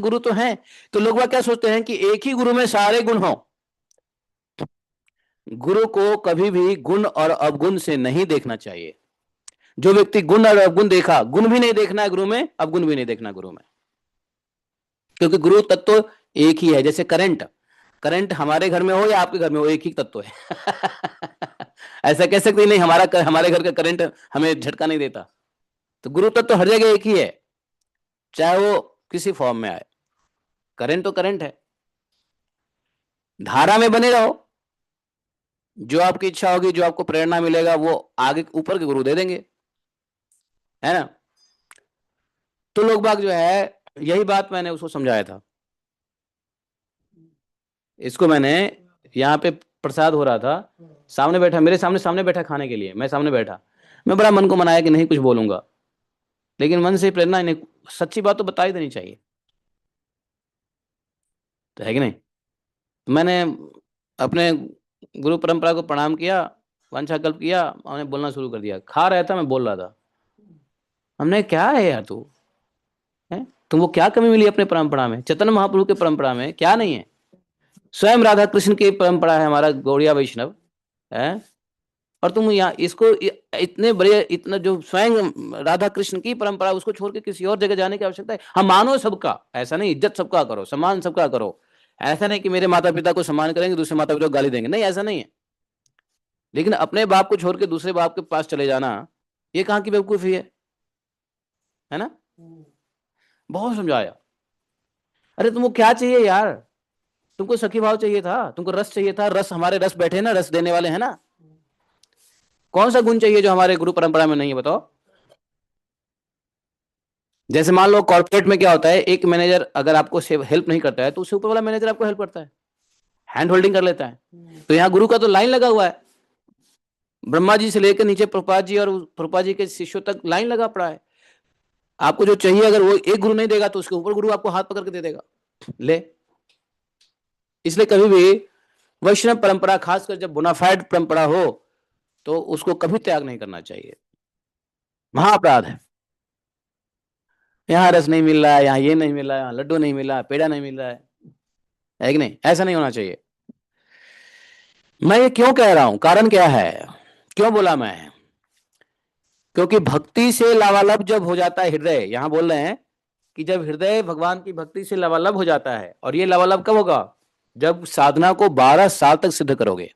गुरु तो हैं। तो लोग क्या सोचते हैं कि एक ही गुरु में सारे गुण हो। गुरु को कभी भी गुण और अवगुण से नहीं देखना चाहिए। जो व्यक्ति गुण और अवगुण देखा, गुण भी नहीं देखना है गुरु में, अवगुण भी नहीं देखना गुरु में, क्योंकि गुरु तत्व एक ही है। जैसे करंट, करंट हमारे घर में हो या आपके घर में हो, एक ही तत्व है। ऐसा कह सकते नहीं हमारे घर का करंट हमें झटका नहीं देता। तो गुरु तत्व हर जगह एक ही है, चाहे वो किसी फॉर्म में आए। करंट तो करंट है। धारा में बने रहो, जो आपकी इच्छा होगी, जो आपको प्रेरणा मिलेगा, वो आगे ऊपर के गुरु दे देंगे, है ना। तो लोग बाग जो है, यही बात मैंने उसको समझाया था। इसको मैंने यहाँ पे प्रसाद हो रहा था, सामने बैठा, मेरे सामने बैठा खाने के लिए, मैं सामने बैठा, मैं बड़ा मन को मनाया कि नहीं कुछ बोलूंगा, लेकिन मन से प्रेरणा नहीं, सच्ची बात तो बता ही देनी चाहिए, तो है कि नहीं। तो मैंने अपने गुरु परंपरा को प्रणाम किया, वांछा कल्प किया, उन्हें बोलना शुरू कर दिया। खा रहा था, मैं बोल रहा था। हमने, क्या है यार तू, है तुमको क्या कमी मिली अपने परंपरा में, चैतन्य महाप्रभु के परंपरा में क्या नहीं है। स्वयं राधा कृष्ण की परंपरा है, हमारा गौड़िया वैष्णव है, और तुम यहाँ इसको इतने बड़े, इतना जो स्वयं राधा कृष्ण की परंपरा, उसको छोड़ के किसी और जगह जाने की आवश्यकता है। हम मानो सबका, ऐसा नहीं, इज्जत सबका करो, सम्मान सबका करो। ऐसा नहीं कि मेरे माता पिता को सम्मान करेंगे, दूसरे माता पिता को गाली देंगे, नहीं, ऐसा नहीं है। लेकिन अपने बाप को छोड़ के दूसरे बाप के पास चले जाना, ये कहाँ की बेवकूफी है ना। बहुत समझाया। अरे तुमको क्या चाहिए यार, तुमको सखी भाव चाहिए था, तुमको रस चाहिए था, रस हमारे रस बैठे ना, रस देने वाले हैं ना। कौन सा गुण चाहिए जो हमारे गुरु परंपरा में नहीं है, बताओ। जैसे मान लो कॉर्पोरेट में क्या होता है, एक मैनेजर अगर आपको हेल्प नहीं करता है, तो उससे ऊपर वाला मैनेजर आपको हेल्प करता है, हैंड होल्डिंग कर लेता है। तो यहाँ गुरु का तो लाइन लगा हुआ है, ब्रह्मा जी से लेकर नीचे प्रभुपाद जी, और प्रभुपाद जी के शिष्यों तक लाइन लगा पड़ा है। आपको जो चाहिए, अगर वो एक गुरु नहीं देगा, तो उसके ऊपर गुरु आपको हाथ पकड़ के दे देगा, ले। इसलिए कभी भी वैष्णव परंपरा, खासकर जब बोनाफाइड परंपरा हो, तो उसको कभी त्याग नहीं करना चाहिए। महाअपराध है। यहाँ रस नहीं मिल रहा है, यहाँ ये नहीं मिल रहा है, यहाँ लड्डू नहीं मिल रहा है, पेड़ा नहीं मिल रहा है कि नहीं, ऐसा नहीं होना चाहिए। मैं ये क्यों कह रहा हूं, कारण क्या है, क्यों बोला मैं, क्योंकि भक्ति से लबालब जब हो जाता है हृदय, यहां बोल रहे हैं कि जब हृदय भगवान की भक्ति से लबालब हो जाता है, और ये लबालब कब होगा, जब साधना को 12 साल तक सिद्ध करोगे।